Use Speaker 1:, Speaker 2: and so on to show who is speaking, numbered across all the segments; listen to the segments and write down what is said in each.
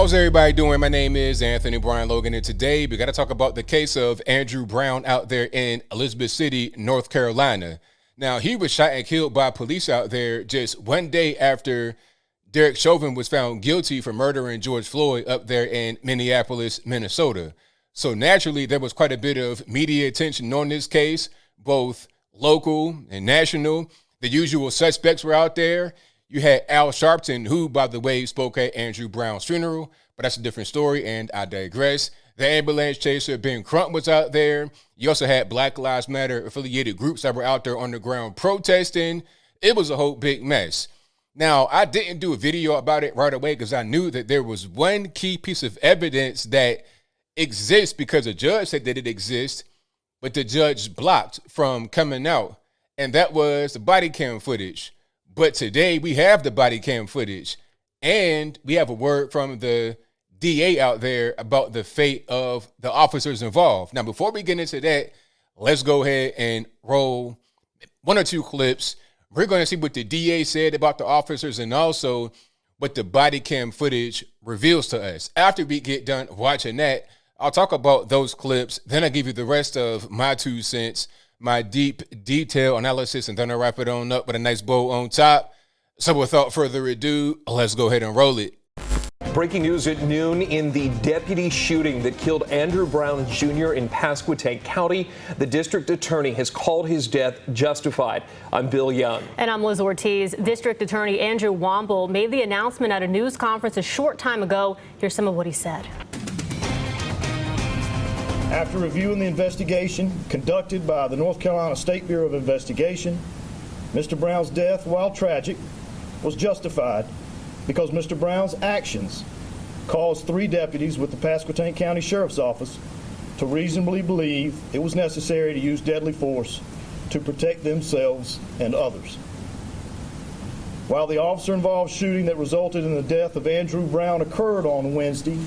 Speaker 1: How's everybody doing? My name is Anthony Brian Logan, and today we got to talk about the case of Andrew Brown out there in Elizabeth City, North Carolina. Now, he was shot and killed by police out there just one day after Derek Chauvin was found guilty for murdering George Floyd up there in Minneapolis, Minnesota. So naturally, there was quite a bit of media attention on this case, both local and national. The usual suspects were out there. You had Al Sharpton, who, by the way, spoke at Andrew Brown's funeral, but that's a different story, and I digress. The ambulance chaser, Ben Crump, was out there. You also had Black Lives Matter affiliated groups that were out there on the ground protesting. It was a whole big mess. Now, I didn't do a video about it right away because I knew that there was one key piece of evidence that exists because the judge said that it exists, but the judge blocked from coming out, and that was the body cam footage. But today we have the body cam footage, and we have a word from the DA out there about the fate of the officers involved. Now, before we get into that, let's go ahead and roll one or two clips. We're going to see what the DA said about the officers and also what the body cam footage reveals to us. After we get done watching that, I'll talk about those clips. Then I'll give you the rest of my 2 cents, my deep detail analysis, and then I'll wrap it on up with a nice bow on top. So without further ado, let's go ahead and roll it.
Speaker 2: Breaking news at noon in the deputy shooting that killed Andrew Brown Jr. in Pasquotank County. The district attorney has called his death justified. I'm Bill Young.
Speaker 3: And I'm Liz Ortiz. District Attorney Andrew Womble made the announcement at a news conference a short time ago. Here's some of what he said.
Speaker 4: After reviewing the investigation conducted by the North Carolina State Bureau of Investigation, Mr. Brown's death, while tragic, was justified because Mr. Brown's actions caused 3 deputies with the Pasquotank County Sheriff's Office to reasonably believe it was necessary to use deadly force to protect themselves and others. While the officer-involved shooting that resulted in the death of Andrew Brown occurred on Wednesday,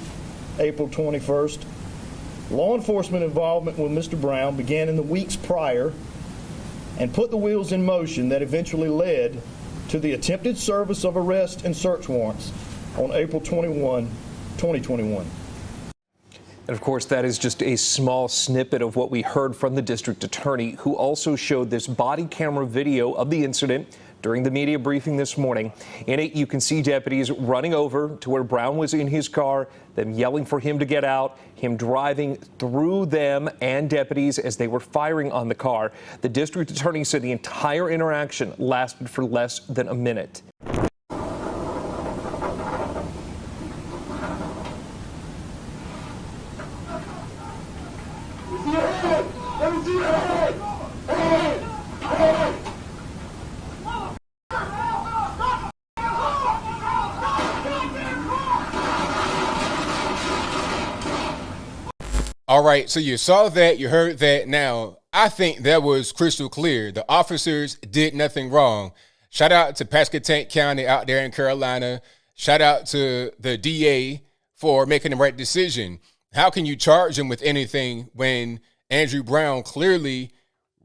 Speaker 4: April 21st, law enforcement involvement with Mr. Brown began in the weeks prior and put the wheels in motion that eventually led to the attempted service of arrest and search warrants on April 21, 2021.
Speaker 2: And of course, that is just a small snippet of what we heard from the district attorney, who also showed this body camera video of the incident during the media briefing this morning. In it, you can see deputies running over to where Brown was in his car, them yelling for him to get out, him driving through them and deputies as they were firing on the car. The district attorney said the entire interaction lasted for less than a minute.
Speaker 1: All right, so you saw that, you heard that. Now, I think that was crystal clear. The officers did nothing wrong. Shout out to Pasquotank County out there in Carolina. Shout out to the DA for making the right decision. How can you charge him with anything when Andrew Brown clearly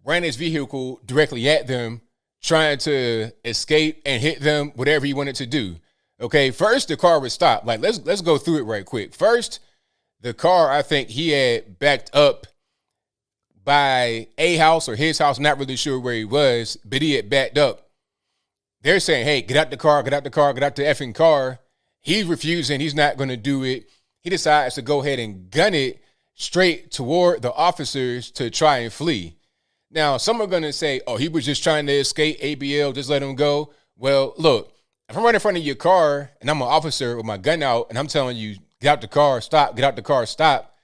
Speaker 1: ran his vehicle directly at them, trying to escape and hit them, whatever he wanted to do? Okay, first the car was stopped. Like, let's go through it right quick. First, the car, I think he had backed up by a house or his house, not really sure where he was, but he had backed up. They're saying, hey, get out the car, get out the car, get out the effing car. He's refusing. He's not going to do it. He decides to go ahead and gun it straight toward the officers to try and flee. Now, some are going to say, oh, he was just trying to escape ABL, just let him go. Well, look, if I'm right in front of your car and I'm an officer with my gun out and I'm telling you, get out the car, stop, get out the car, stop,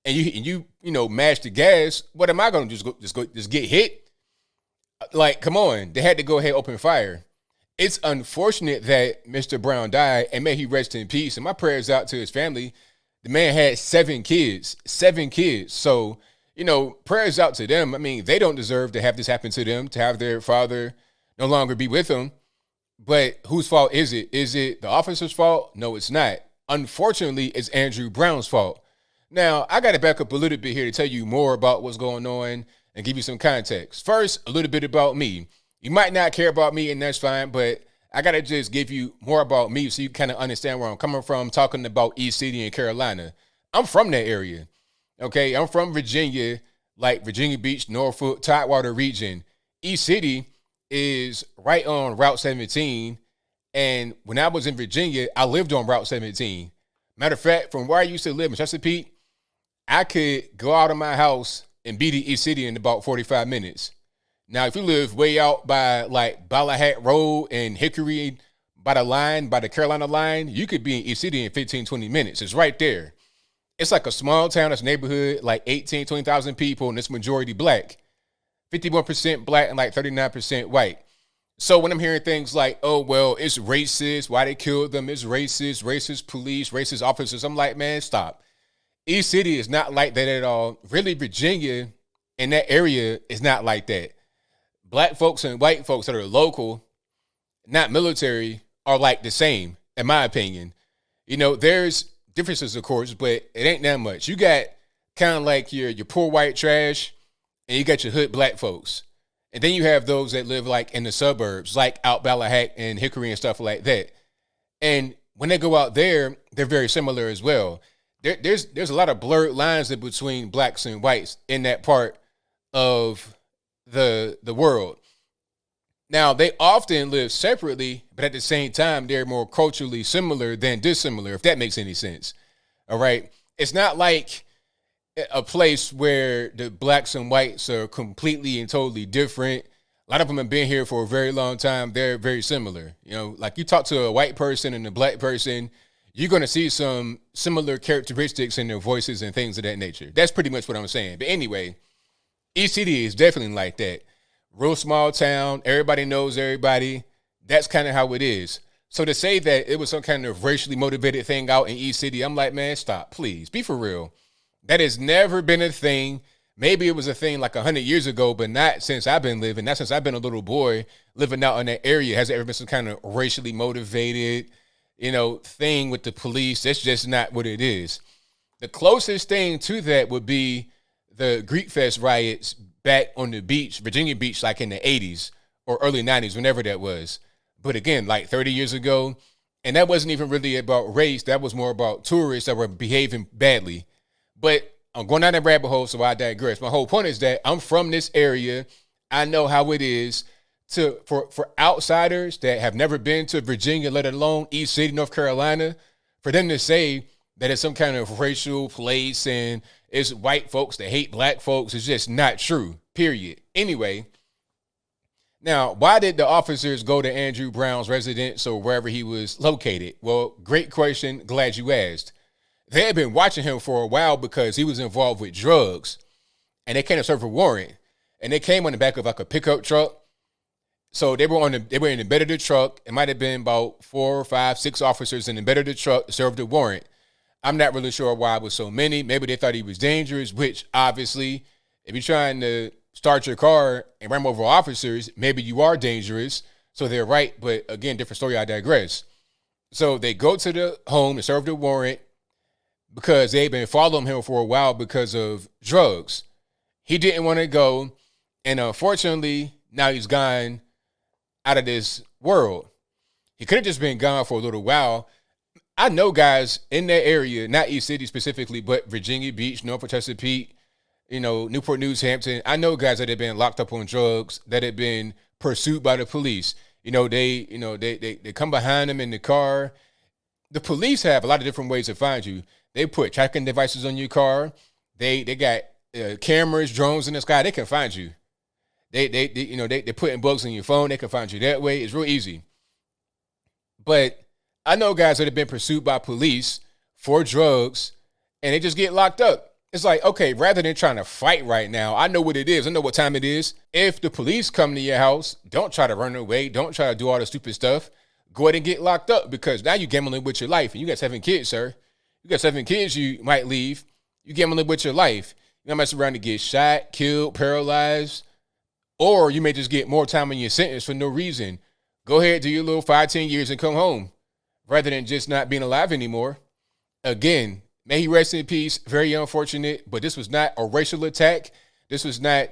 Speaker 1: and you mash the gas, what am I going to just get hit? Like, come on. They had to go ahead and open fire. It's unfortunate that Mr. Brown died, and may he rest in peace. And my prayers out to his family. The man had 7 kids. So, prayers out to them. I mean, they don't deserve to have this happen to them, to have their father no longer be with them. But whose fault is it? Is it the officer's fault? No, it's not. Unfortunately, it's Andrew Brown's fault. Now, I got to back up a little bit here to tell you more about what's going on and give you some context. First, a little bit about me. You might not care about me, and that's fine, but I got to just give you more about me so you kind of understand where I'm coming from talking about East City and Carolina. I'm from that area, okay? I'm from Virginia, like Virginia Beach, Norfolk, Tidewater region. East City is right on Route 17, and when I was in Virginia, I lived on Route 17. Matter of fact, from where I used to live in Chesapeake, I could go out of my house and be to East City in about 45 minutes. Now, if you live way out by like Ballahat Road and Hickory by the line, by the Carolina line, you could be in East City in 15, 20 minutes. It's right there. It's like a small town, it's a neighborhood, like 18, 20,000 people, and it's majority black. 51% black and like 39% white. So when I'm hearing things like, oh, well, it's racist, why they killed them, it's racist police, racist officers, I'm like, man, stop. East City is not like that at all. Really, Virginia and that area is not like that. Black folks and white folks that are local, not military, are like the same, in my opinion. You know, there's differences, of course, but it ain't that much. You got kind of like your poor white trash, and you got your hood black folks. And then you have those that live like in the suburbs, like out Ballahat and Hickory and stuff like that. And when they go out there, they're very similar as well. There's a lot of blurred lines in between blacks and whites in that part of the world. Now, they often live separately, but at the same time, they're more culturally similar than dissimilar, if that makes any sense. All right. It's not like a place where the blacks and whites are completely and totally different. A lot of them have been here for a very long time. They're very similar. You know, like you talk to a white person and a black person, you're going to see some similar characteristics in their voices and things of that nature. That's pretty much what I'm saying. But anyway, East City is definitely like that. Real small town. Everybody knows everybody. That's kind of how it is. So to say that it was some kind of racially motivated thing out in East City, I'm like, man, stop, please. Be for real. That has never been a thing. Maybe it was a thing like 100 years ago, but not since I've been living. Not since I've been a little boy living out in that area. Has there ever been some kind of racially motivated, thing with the police? That's just not what it is. The closest thing to that would be the Greek Fest riots back on the beach, Virginia Beach, like in the 80s or early 90s, whenever that was. But again, like 30 years ago, and that wasn't even really about race. That was more about tourists that were behaving badly. But I'm going down that rabbit hole, so I digress. My whole point is that I'm from this area. I know how it is for outsiders that have never been to Virginia, let alone East City, North Carolina, for them to say that it's some kind of racial place and it's white folks that hate black folks is just not true, period. Anyway, now, why did the officers go to Andrew Brown's residence or wherever he was located? Well, great question. Glad you asked. They had been watching him for a while because he was involved with drugs, and they came to serve a warrant. And they came on the back of like a pickup truck. So they were in the bed of the truck. It might have been about 4, 5, 6 officers in the bed of the truck to serve the warrant. I'm not really sure why it was so many. Maybe they thought he was dangerous, which obviously, if you're trying to start your car and ram over officers, maybe you are dangerous. So they're right. But again, different story. I digress. So they go to the home to serve the warrant because they've been following him for a while because of drugs. He didn't want to go. And unfortunately, now he's gone out of this world. He could have just been gone for a little while. I know guys in that area, not East City specifically, but Virginia Beach, Norfolk, Chesapeake, Newport News, Hampton. I know guys that have been locked up on drugs, that have been pursued by the police. They come behind them in the car. The police have a lot of different ways to find you. They put tracking devices on your car. They got cameras, drones in the sky. They can find you. They're putting bugs on your phone. They can find you that way. It's real easy. But I know guys that have been pursued by police for drugs, and they just get locked up. It's like, okay, rather than trying to fight right now, I know what it is. I know what time it is. If the police come to your house, don't try to run away. Don't try to do all the stupid stuff. Go ahead and get locked up because now you're gambling with your life. And you got 7 kids, sir. You got 7 kids you might leave. You gambling with your life. You might mess around to get shot, killed, paralyzed, or you may just get more time in your sentence for no reason. Go ahead, do your little 5, 10 years and come home rather than just not being alive anymore. Again, may he rest in peace. Very unfortunate, but this was not a racial attack. This was not,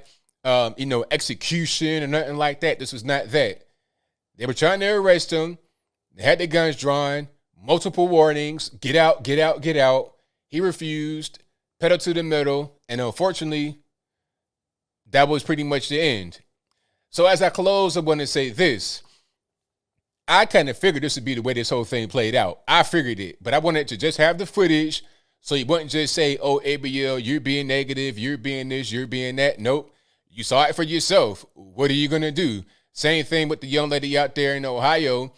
Speaker 1: execution or nothing like that. This was not that. They were trying to arrest him. They had the guns drawn, multiple warnings, get out, get out, get out. He refused, pedal to the metal, and unfortunately, that was pretty much the end. So as I close, I want to say this. I kind of figured this would be the way this whole thing played out. I figured it, but I wanted to just have the footage so you wouldn't just say, oh, ABL, you're being negative, you're being this, you're being that. Nope. You saw it for yourself. What are you going to do? Same thing with the young lady out there in Ohio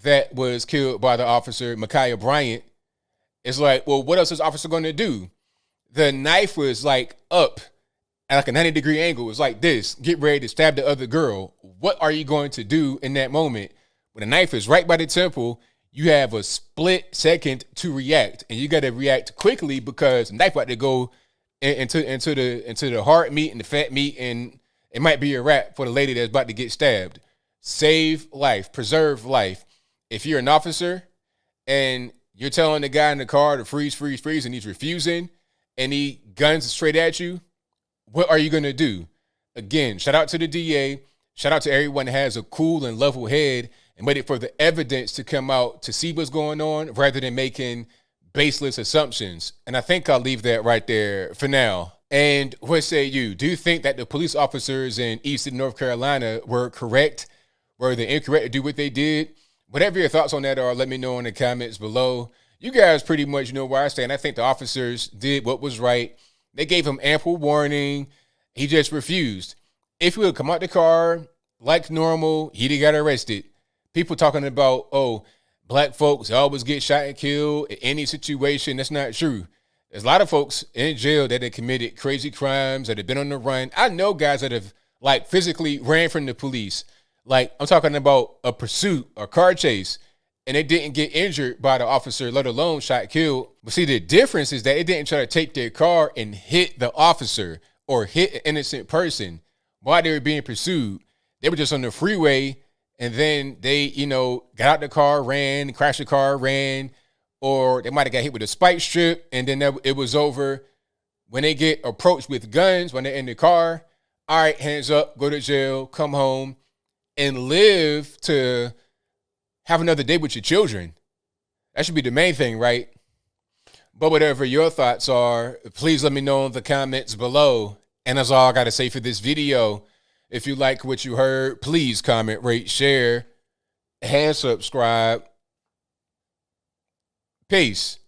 Speaker 1: that was killed by the officer, Ma'Khia Bryant. It's like, well, what else is the officer going to do? The knife was like up at like a 90-degree angle. It was like this. Get ready to stab the other girl. What are you going to do in that moment? When the knife is right by the temple, you have a split second to react, and you got to react quickly because the knife about to go into the hard meat and the fat meat, and it might be a wrap for the lady that's about to get stabbed. Save life, preserve life. If you're an officer and you're telling the guy in the car to freeze, freeze, freeze, and he's refusing, and he guns straight at you, what are you gonna do? Again, shout out to the DA. Shout out to everyone that has a cool and level head and waited for the evidence to come out to see what's going on rather than making baseless assumptions. And I think I'll leave that right there for now. And what say you? Do you think that the police officers in Eastern North Carolina were correct? Were they incorrect to do what they did? Whatever your thoughts on that are, let me know in the comments below. You guys pretty much know where I stand. I think the officers did what was right. They gave him ample warning. He just refused. If he would come out the car like normal, he'd have got arrested. People talking about, oh, black folks always get shot and killed in any situation. That's not true. There's a lot of folks in jail that have committed crazy crimes, that have been on the run. I know guys that have like physically ran from the police. Like I'm talking about a pursuit or car chase, and they didn't get injured by the officer, let alone shot, killed. But see, the difference is that they didn't try to take their car and hit the officer or hit an innocent person while they were being pursued. They were just on the freeway, and then they, got out the car, ran, crashed the car, ran, or they might have got hit with a spike strip, and then it was over. When they get approached with guns, when they're in the car, all right, hands up, go to jail, come home, and live to have another day with your children. That should be the main thing, right? But whatever your thoughts are, please let me know in the comments below. And that's all I got to say for this video. If you like what you heard, please comment, rate, share, and subscribe. Peace.